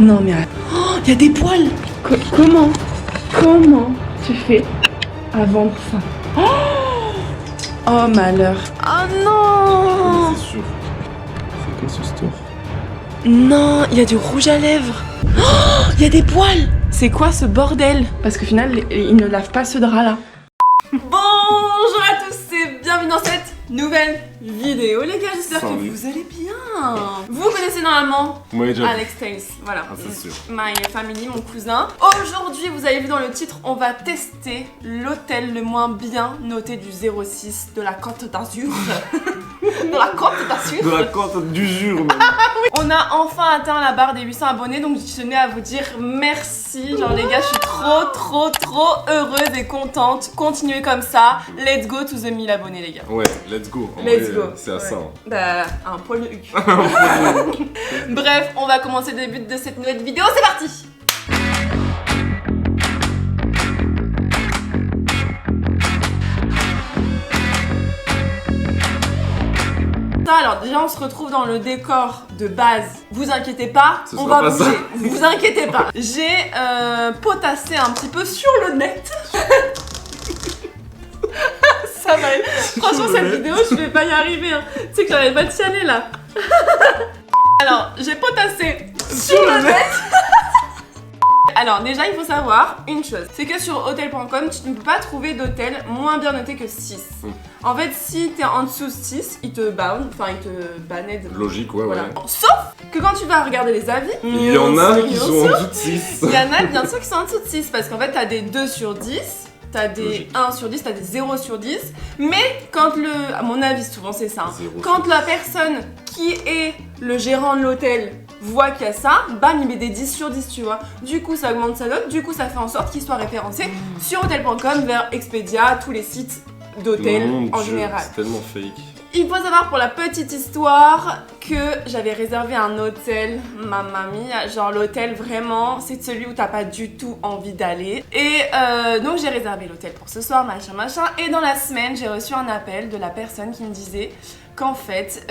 Non mais oh, y a des poils. Comment tu fais avant ça? Oh malheur. Oh non. C'est sûr. C'est quoi ce store? Non, il y a du rouge à lèvres. Oh, il y a des poils. C'est quoi ce bordel? Parce qu'au final, ils ne lavent pas ce drap là. Bonjour à tous et bienvenue dans cette nouvelle vidéo. Les gars, j'espère que vous allez bien. Vous connaissez normalement Alex Tales, voilà, my family, mon cousin. Aujourd'hui, vous avez vu dans le titre, on va tester l'hôtel le moins bien noté du 06 de la Côte d'Azur. De la Côte d'Azur. De la Côte d'Azur même. Oui. On a enfin atteint la barre des 800 abonnés, donc je tenais à vous dire merci. Genre les gars, je suis trop heureuse et contente. Continuez comme ça. Let's go to the 1000 abonnés les gars. Ouais, let's go. Let's go. C'est à ça. Hein. Bah, un poil de cul. Bref, on va commencer le début de cette nouvelle vidéo. C'est parti. Alors déjà on se retrouve dans le décor de base. Vous inquiétez pas, on va bouger. Vous inquiétez pas. J'ai potassé un petit peu sur le net. Ça va. Franchement cette vidéo je vais pas y arriver. Hein. Tu sais que j'arrive pas de chialer là. Alors j'ai potassé sur le net. Alors déjà il faut savoir une chose, c'est que sur hotel.com tu ne peux pas trouver d'hôtel moins bien noté que 6. En fait si t'es en dessous de 6, ils te bound, enfin ils te banned. Logique, ouais, voilà. ouais. Sauf que quand tu vas regarder les avis, il y en a qui sont en dessous de 6. Il y en a bien sûr qui sont en dessous de 6 parce qu'en fait t'as des 2 sur 10. T'as des logique. 1 sur 10, t'as des 0 sur 10. Mais quand à mon avis souvent c'est ça, quand la personne qui est le gérant de l'hôtel voit qu'il y a ça, bam, il met des 10 sur 10, tu vois. Du coup, ça augmente sa note, du coup, ça fait en sorte qu'il soit référencé sur hotel.com vers Expedia, tous les sites d'hôtels en général. C'est tellement fake. Il faut savoir pour la petite histoire que j'avais réservé un hôtel, mamma mia, genre l'hôtel vraiment, c'est celui où t'as pas du tout envie d'aller. Et donc j'ai réservé l'hôtel pour ce soir, machin. Et dans la semaine, j'ai reçu un appel de la personne qui me disait qu'en fait,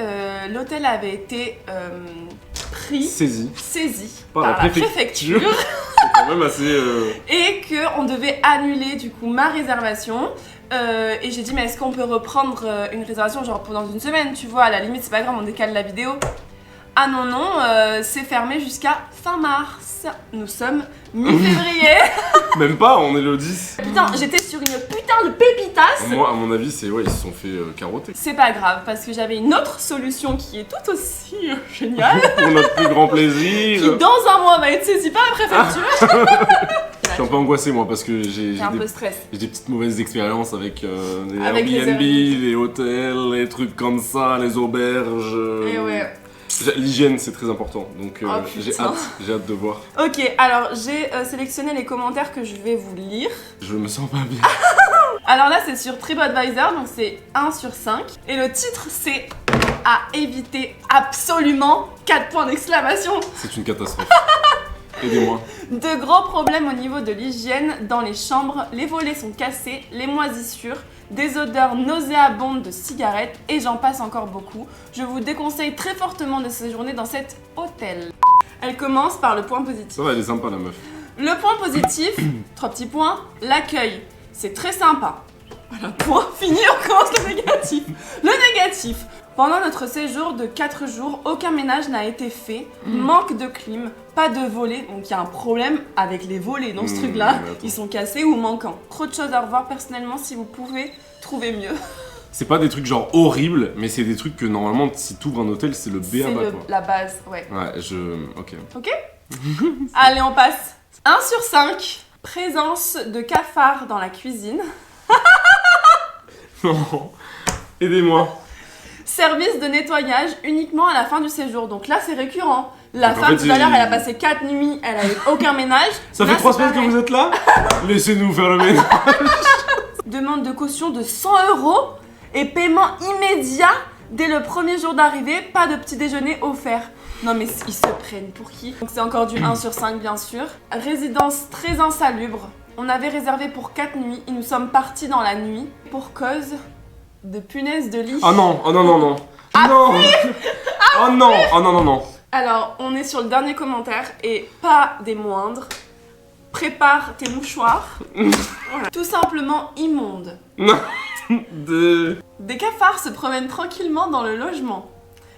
l'hôtel avait été saisi par la préfecture. C'est quand même assez... Et qu'on devait annuler du coup ma réservation. Et j'ai dit mais est-ce qu'on peut reprendre une réservation genre pendant une semaine, tu vois, à la limite c'est pas grave, on décale la vidéo. Ah non, c'est fermé jusqu'à fin mars. Nous sommes mi-février. Même pas, on est le 10. Putain, j'étais sur une putain de pépitasse. Moi, à mon avis, c'est ouais, ils se sont fait carotter. C'est pas grave, parce que j'avais une autre solution qui est tout aussi géniale. Pour notre plus grand plaisir. Qui dans un mois va être saisie par la préfecture. Je suis un peu angoissé moi parce que j'ai des petites mauvaises expériences avec les Airbnb, les hôtels, les trucs comme ça, les auberges. Et ouais. L'hygiène c'est très important, donc j'ai hâte de voir. Ok, alors j'ai sélectionné les commentaires que je vais vous lire. Je me sens pas bien. Alors là c'est sur TripAdvisor, donc c'est 1 sur 5. Et le titre c'est à éviter absolument 4 points d'exclamation. C'est une catastrophe. Aidez-moi. De gros problèmes au niveau de l'hygiène dans les chambres, les volets sont cassés, les moisissures, des odeurs nauséabondes de cigarettes et j'en passe encore beaucoup. Je vous déconseille très fortement de séjourner dans cet hôtel. Elle commence par le point positif. Ça va, elle est sympa la meuf. Le point positif, 3 petits points, l'accueil. C'est très sympa. Voilà, point fini, on commence le négatif. Le négatif. Pendant notre séjour de 4 jours, aucun ménage n'a été fait, manque de clim, pas de volets, donc il y a un problème avec les volets dans ce truc-là, ils sont cassés ou manquants. Trop de choses à revoir personnellement, si vous pouvez, trouver mieux. C'est pas des trucs genre horribles, mais c'est des trucs que normalement, si t'ouvres un hôtel, c'est le B à bas. C'est la base, ouais. Ouais, ok. Ok. Allez, on passe. 1 sur 5, présence de cafards dans la cuisine. Non, aidez-moi. Service de nettoyage uniquement à la fin du séjour. Donc là, c'est récurrent. La femme, tout à l'heure, elle a passé 4 nuits, elle a eu aucun ménage. Ça fait 3 semaines que vous êtes là. Laissez-nous faire le ménage. Demande de caution de 100 € et paiement immédiat dès le premier jour d'arrivée. Pas de petit déjeuner offert. Non mais ils se prennent pour qui? Donc c'est encore du 1 sur 5 bien sûr. Résidence très insalubre. On avait réservé pour 4 nuits et nous sommes partis dans la nuit pour cause de punaises de lit. Oh non, oh non, non, non. Non. Oh non, oh non, non, non. Alors, on est sur le dernier commentaire et pas des moindres. Prépare tes mouchoirs. Voilà. Tout simplement immonde. Des cafards se promènent tranquillement dans le logement.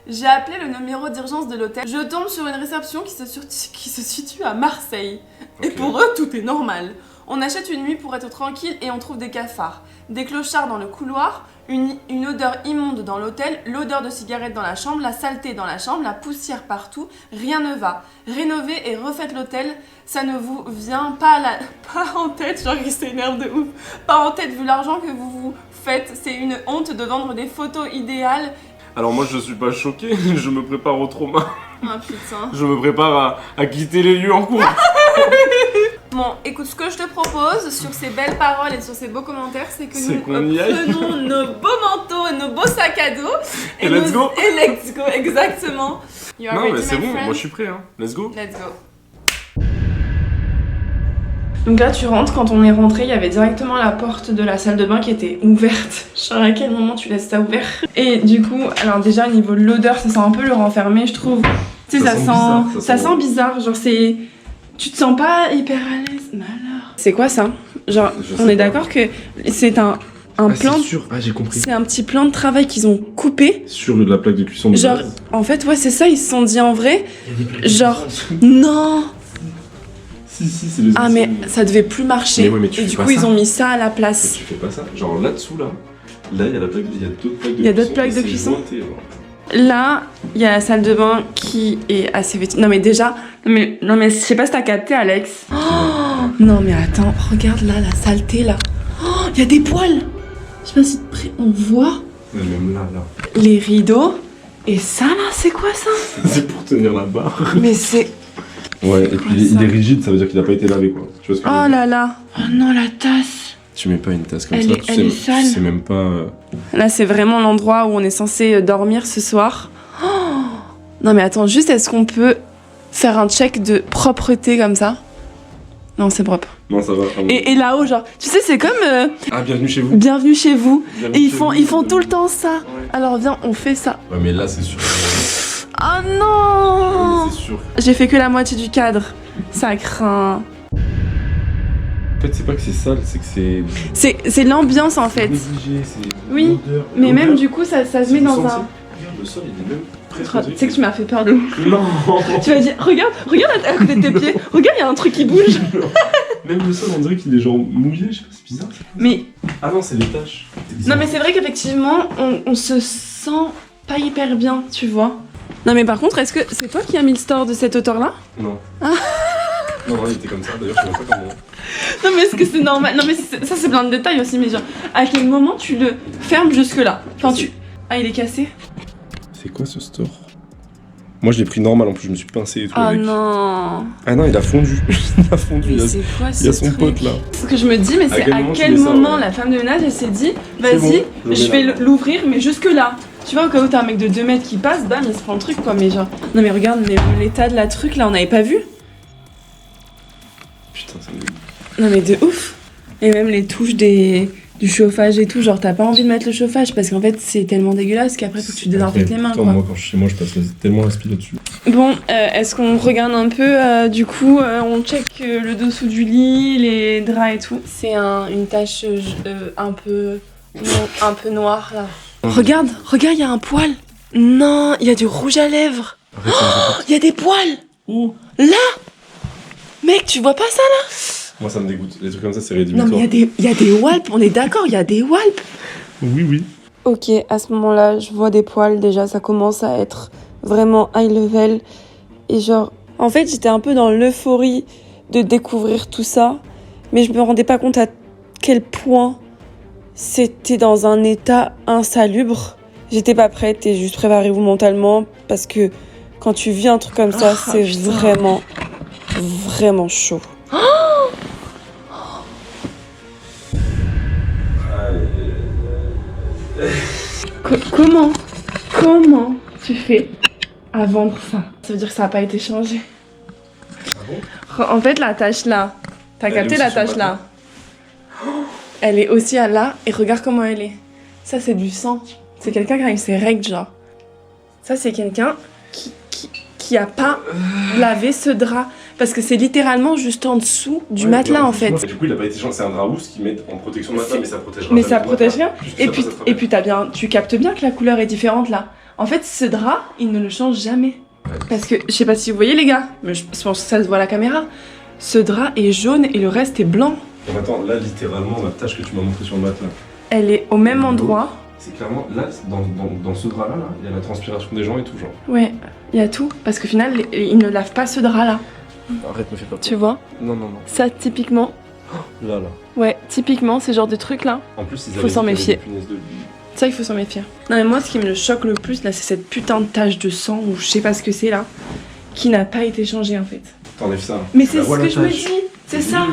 J'ai appelé le numéro d'urgence de l'hôtel. Je tombe sur une réception qui se situe à Marseille. Okay. Et pour eux, tout est normal. On achète une nuit pour être tranquille et on trouve des cafards. Des clochards dans le couloir, une odeur immonde dans l'hôtel, l'odeur de cigarette dans la chambre, la saleté dans la chambre, la poussière partout. Rien ne va. Rénovez et refaites l'hôtel, ça ne vous vient pas en tête, genre il s'énerve de ouf. Pas en tête vu l'argent que vous vous faites. C'est une honte de vendre des photos idéales. Alors moi je suis pas choqué, je me prépare au trauma. Ah putain. Je me prépare à quitter les lieux en cours. Bon, écoute, ce que je te propose sur ces belles paroles et sur ces beaux commentaires, c'est que nous prenons nos beaux manteaux et nos beaux sacs à dos. Et let's go. Et let's go, exactement. Non mais c'est bon, moi je suis prêt, hein. Let's go. Let's go. Donc là tu rentres, quand on est rentré, il y avait directement la porte de la salle de bain qui était ouverte. Je sais à quel moment tu laisses ça ouvert. Et du coup, alors déjà au niveau de l'odeur, ça sent un peu le renfermé, je trouve. Tu sais, ça sent bizarre, genre c'est... Tu te sens pas hyper à l'aise. Mais alors... C'est quoi ça? Genre, on est d'accord que c'est un plan... C'est sûr, j'ai compris. C'est un petit plan de travail qu'ils ont coupé. Sur la plaque de cuisson de genre, base. En fait, ouais, c'est ça, ils se sont dit en vrai. Genre, non. Si, c'est les Ah mais ça devait plus marcher. Mais et du coup ils ont mis ça à la place. Mais tu fais pas ça. Genre là-dessous là il y a la plaque, il y a d'autres plaques de cuisson. Il y a d'autres plaques de cuisson. Là, il y a la salle de bain qui est assez vêtue. Non mais déjà, non mais je sais pas si t'as capté Alex. Oh, non mais attends, regarde là la saleté là. Oh, il y a des poils. Je sais pas si on voit. Mais même là. Les rideaux. Et ça là, c'est quoi ça? C'est pour tenir la barre. Mais c'est... Ouais, et puis il est rigide, ça veut dire qu'il a pas été lavé quoi. Tu vois ce que je veux dire? Oh là là. Oh non, la tasse. Tu mets pas une tasse comme ça, tu sais même pas... Là c'est vraiment l'endroit où on est censé dormir ce soir. Oh non mais attends, juste est-ce qu'on peut faire un check de propreté comme ça? Non, c'est propre. Non, ça va. Et là-haut, genre, tu sais, c'est comme... Ah, bienvenue chez vous. Bienvenue chez vous. Et ils font tout le temps ça. Ouais. Alors viens, on fait ça. Ouais, mais là, c'est sûr. Oh non! Ouais, c'est sûr. J'ai fait que la moitié du cadre. Ça craint. En fait, c'est pas que c'est sale, c'est que c'est... C'est l'ambiance, en fait. Oui, mais même du coup, ça se met dans un... Regarde, le sol, il est même... Tu sais que tu m'as fait peur de ouf. Non. Tu vas dire, regarde à côté de tes pieds. Regarde, il y a un truc qui bouge. Même le sol, on dirait qu'il est genre mouillé, je sais pas, c'est bizarre. Mais... Ah non, c'est les taches. Non mais c'est vrai qu'effectivement, on se sent pas hyper bien, tu vois. Non mais par contre, est-ce que c'est toi qui as mis le store de cette hauteur-là? Non. Ah. Non, il était comme ça, d'ailleurs, je sais même pas comment... Non mais est-ce que c'est normal? Non mais ça c'est plein de détails aussi, mais genre, à quel moment tu le fermes jusque-là? Enfin tu... Ah, il est cassé? C'est quoi ce store? Moi je l'ai pris normal, en plus je me suis pincé et tout. Ah non. Ah non, il a fondu. Il a fondu. Mais c'est quoi ce Il y a son truc pote là. Ce que je me dis, mais c'est à quel moment la femme de ménage elle s'est dit, vas-y, bon, je vais l'ouvrir, mais jusque là. Tu vois, au cas où t'as un mec de 2 mètres qui passe, bam, il se prend le truc quoi, mais genre. Non mais regarde, mais l'état de la truc là, on avait pas vu. Putain, ça me dégoûte. Non mais de ouf. Et même les touches du chauffage et tout, genre t'as pas envie de mettre le chauffage parce qu'en fait c'est tellement dégueulasse qu'après faut que tu désinfectes les mains quoi. Moi quand je suis chez moi je passe tellement l'inspi là-dessus. Bon, est-ce qu'on regarde un peu du coup, on check le dessous du lit, les draps et tout. C'est une tache un peu noire là. Regarde, il y a un poil. Non, il y a du rouge à lèvres. Il y a des poils. Où? Là. Mec, tu vois pas ça là? Moi ça me dégoûte, les trucs comme ça c'est rédhibitoire. Non mais il y a des walps, on est d'accord, il y a des walps. Oui. Ok, à ce moment-là, je vois des poils déjà, ça commence à être vraiment high level. Et genre, en fait, j'étais un peu dans l'euphorie de découvrir tout ça, mais je me rendais pas compte à quel point c'était dans un état insalubre. J'étais pas prête et juste préparez-vous mentalement parce que quand tu vis un truc comme ça, c'est vraiment chaud. Comment tu fais à vendre ça? Ça veut dire que ça n'a pas été changé. Ah bon? En fait, la tache là, t'as capté la tache là? Elle est aussi à là et regarde comment elle est. Ça, c'est du sang. C'est quelqu'un qui a eu ses règles, genre. Ça, c'est quelqu'un qui a pas lavé ce drap. Parce que c'est littéralement juste en dessous du matelas en fait. Du coup, il a pas été changé. C'est un drap rousse qu'ils mettent en protection de matelas, mais ça protège rien. Mais ça protège rien. Et puis tu captes bien que la couleur est différente là. En fait, ce drap, il ne le change jamais. Parce que, je sais pas si vous voyez les gars, mais je pense que ça se voit à la caméra. Ce drap est jaune et le reste est blanc. Et attends, là, littéralement, la tache que tu m'as montrée sur le matelas. Elle est au même endroit. C'est clairement, là, dans ce drap-là, il y a la transpiration des gens et tout, genre. Ouais, il y a tout. Parce qu'au final, ils ne lavent pas ce drap-là. Arrête, me fais pas peur. Tu vois? Non. Ça, typiquement. Là. Ouais, typiquement, ces genres de trucs-là. En plus, faut s'en méfier. Ça, il faut s'en méfier. Non, mais moi, ce qui me choque le plus, là, c'est cette putain de tache de sang, ou je sais pas ce que c'est, là, qui n'a pas été changée, en fait. T'enlèves ça. Mais c'est ce que je me dis. C'est ça.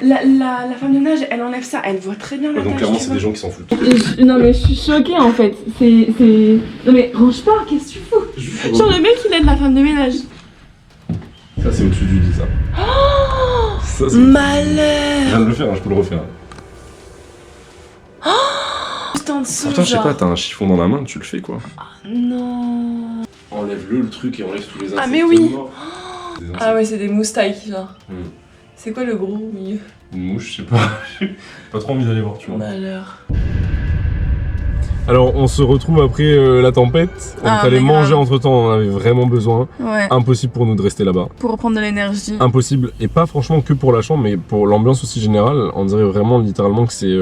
La femme de nage, elle enlève ça. Elle voit très bien la tache. Donc, clairement, c'est des gens qui s'en foutent. Non, mais je suis choquée, en fait. Non, mais range pas, qu'est-ce que tu fous? Genre, le mec, il aide la femme de ménage. Ça, c'est au-dessus du lit, ça. Oh ça, malheur. Je viens de le faire, hein, je peux le refaire. En dessous, pourtant, je sais pas, t'as un chiffon dans la main, tu le fais quoi. Non. Enlève-le le truc et enlève tous les insectes. Ah, mais oui. Ah ouais, c'est des moustaches, là. C'est quoi le gros au milieu? Une mouche, je sais pas. Pas trop envie d'aller voir, tu vois. Malheur. Alors, on se retrouve après la tempête. On est allé manger entre temps, on en avait vraiment besoin. Ouais. Impossible pour nous de rester là-bas. Pour reprendre de l'énergie. Impossible. Et pas franchement que pour la chambre, mais pour l'ambiance aussi générale. On dirait vraiment littéralement que c'est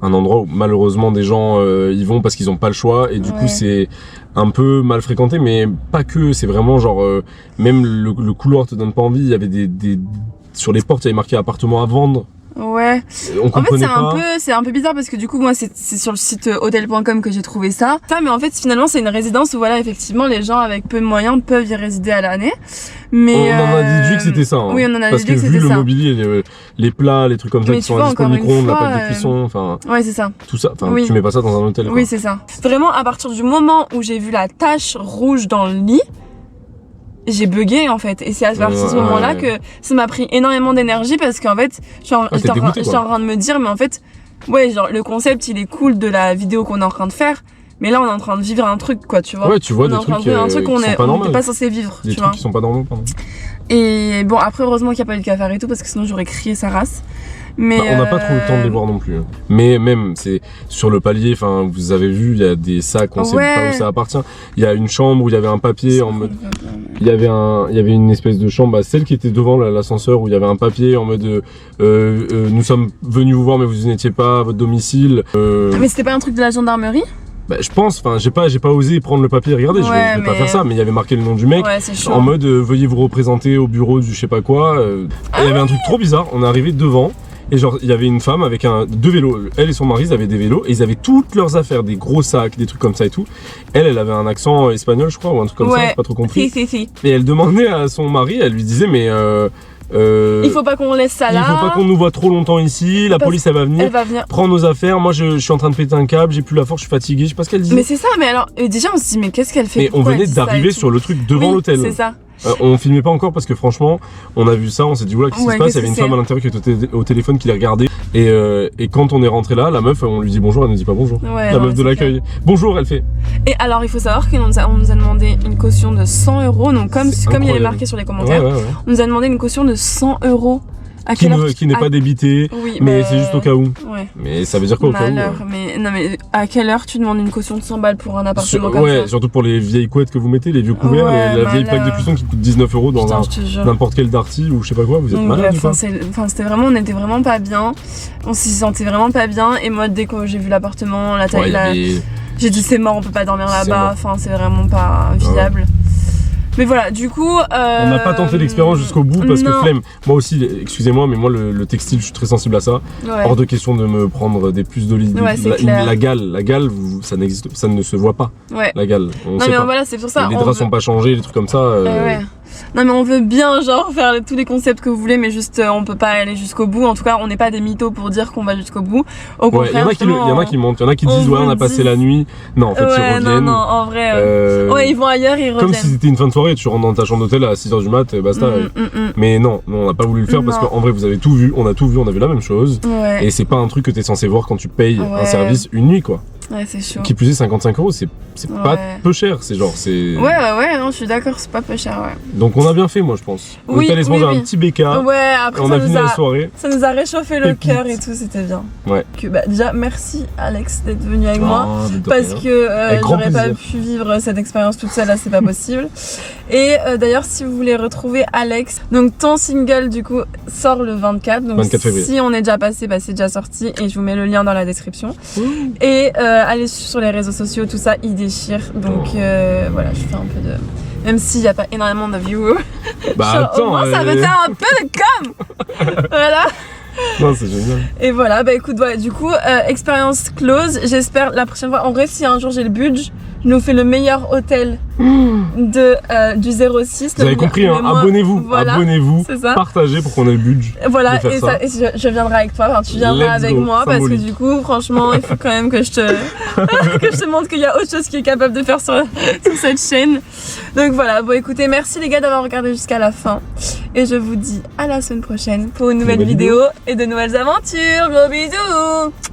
un endroit où malheureusement des gens y vont parce qu'ils ont pas le choix. Et du coup, c'est un peu mal fréquenté, mais pas que. C'est vraiment genre, même le couloir te donne pas envie. Il y avait sur les portes, il y avait marqué appartement à vendre. Ouais. En fait, c'est un peu bizarre parce que du coup, moi, c'est sur le site hotel.com que j'ai trouvé ça. Mais en fait, finalement, c'est une résidence où voilà, effectivement, les gens avec peu de moyens peuvent y résider à l'année. Mais on en a déduit que c'était ça. Hein. Oui, on en a parce déduit que c'était ça. Parce que vu le mobilier, les plats, les trucs comme ça qui sont à dispo, le micro-ondes, la plaque de cuisson, enfin. Ouais, c'est ça. Tout ça. Enfin, tu mets pas ça dans un hôtel. Quoi. Oui, c'est ça. Vraiment, à partir du moment où j'ai vu la tache rouge dans le lit, j'ai bugué en fait, et c'est à partir de ce moment-là que ça m'a pris énormément d'énergie parce qu'en fait, j'étais en train de me dire, mais en fait, ouais, genre le concept il est cool de la vidéo qu'on est en train de faire, mais là on est en train de vivre un truc quoi, tu vois. Ouais, tu vois des trucs qui sont pas normaux. On n'est pas censé vivre, des trucs qui sont pas normaux, pardon. Et bon, après heureusement qu'il n'y a pas eu de cafard et tout parce que sinon j'aurais crié sa race. Mais on n'a pas trop le temps de les voir non plus. Mais même, c'est sur le palier, enfin, vous avez vu, il y a des sacs, on sait pas où ça appartient. Il y a une chambre où il y avait un papier en mode. Il y avait une espèce de chambre, celle qui était devant l'ascenseur où il y avait un papier en mode nous sommes venus vous voir mais vous n'étiez pas à votre domicile. Mais c'était pas un truc de la gendarmerie? Bah, je pense, enfin j'ai pas osé prendre le papier et regarder, je vais pas faire ça, mais il y avait marqué le nom du mec en mode veuillez vous représenter au bureau du je sais pas quoi. Il y avait un truc trop bizarre, on est arrivé devant. Et genre, il y avait une femme avec deux vélos. Elle et son mari, ils avaient des vélos et ils avaient toutes leurs affaires, des gros sacs, des trucs comme ça et tout. Elle avait un accent espagnol, je crois, ou un truc comme ça, j'ai pas trop compris. Si. Et elle demandait à son mari, elle lui disait, mais il faut pas qu'on laisse ça là. Il faut pas qu'on nous voit trop longtemps ici. La police, elle va venir prendre nos affaires. Moi, je suis en train de péter un câble, j'ai plus la force, je suis fatigué. Je sais pas ce qu'elle disait. Mais c'est ça, mais alors, déjà, on se dit, mais qu'est-ce qu'elle fait? Mais on venait d'arriver sur le truc devant l'hôtel. C'est ça. On filmait pas encore parce que franchement on a vu ça, on s'est dit oula qu'est-ce qui se passe, il y avait une femme à l'intérieur qui était au téléphone qui les regardait et quand on est rentré là, la meuf on lui dit bonjour, elle nous dit pas bonjour, la meuf de l'accueil. Bonjour elle fait. Et alors il faut savoir qu'on nous a demandé une caution de 100 €, donc comme il y avait marqué sur les commentaires, on nous a demandé une caution de 100 €. Qui n'est pas débité, mais c'est juste au cas où. Mais ça veut dire quoi au cas où mais à quelle heure tu demandes une caution de 100 balles pour un appartement comme ça? Surtout pour les vieilles couettes que vous mettez, les vieux couverts, la vieille plaque de cuisson qui coûte 19 € dans n'importe quel Darty ou je sais pas quoi, vous êtes malade. C'était vraiment, on était vraiment pas bien, on s'y sentait vraiment pas bien, et moi dès que j'ai vu l'appartement, la taille, j'ai dit c'est mort, on peut pas dormir là-bas, enfin c'est vraiment pas viable. Mais voilà, du coup... On n'a pas tenté l'expérience jusqu'au bout parce que flemme. Moi aussi, excusez-moi, mais moi le textile, je suis très sensible à ça. Hors de question de me prendre des puces d'olive. La gale, ça n'existe, ça ne se voit pas. La gale, on sait pas. Voilà, c'est pour ça. Les draps sont pas changés, les trucs comme ça. Non mais on veut bien genre faire tous les concepts que vous voulez, mais juste on peut pas aller jusqu'au bout. En tout cas, on n'est pas des mythos pour dire qu'on va jusqu'au bout. Au contraire, il y en a qui montent, il y en a qui disent on a passé la nuit. Non, en fait ils reviennent. Non, en vrai, ils vont ailleurs, ils reviennent. Comme si c'était une fin de soirée, tu rentres dans ta chambre d'hôtel à 6h du mat, basta. Mais non, on n'a pas voulu le faire parce qu'en vrai vous avez tout vu, on a vu la même chose. Et c'est pas un truc que t'es censé voir quand tu payes un service une nuit quoi. Ouais, c'est chaud. Qui plus est 55 €, c'est pas peu cher, c'est genre c'est. Ouais, non, je suis d'accord, c'est pas peu cher, ouais. Donc on a bien fait, moi je pense. On est allé se manger un petit BK. Ouais, après on a fini la soirée. Ça nous a réchauffé le cœur et tout, c'était bien. Ouais. Bah, déjà, merci Alex d'être venu avec moi. Parce que j'aurais pas pu vivre cette expérience toute seule, là c'est pas possible. Et d'ailleurs, si vous voulez retrouver Alex, donc ton single du coup sort le 24. Donc 24 février. Si on est déjà passé, bah, c'est déjà sorti et je vous mets le lien dans la description. Et allez sur les réseaux sociaux, tout ça, il déchire. Donc voilà, je fais un peu de... Même s'il n'y a pas énormément de views. Bah genre, attends, au moins ça me fait un peu de com. Voilà. Non, c'est génial. Et voilà, bah écoute, ouais, du coup, expérience close. J'espère la prochaine fois, en vrai, si un jour j'ai le budget, je nous fais le meilleur hôtel du 06. Vous avez compris, hein, abonnez-vous, voilà, abonnez-vous, partagez pour qu'on ait le budget. Voilà, et je viendrai avec toi, enfin, tu viendras avec moi, parce que du coup, franchement, il faut quand même que je te montre qu'il y a autre chose qui est capable de faire sur cette chaîne. Donc voilà, bon écoutez, merci les gars d'avoir regardé jusqu'à la fin. Et je vous dis à la semaine prochaine pour une nouvelle vidéo et de nouvelles aventures. Gros bisous.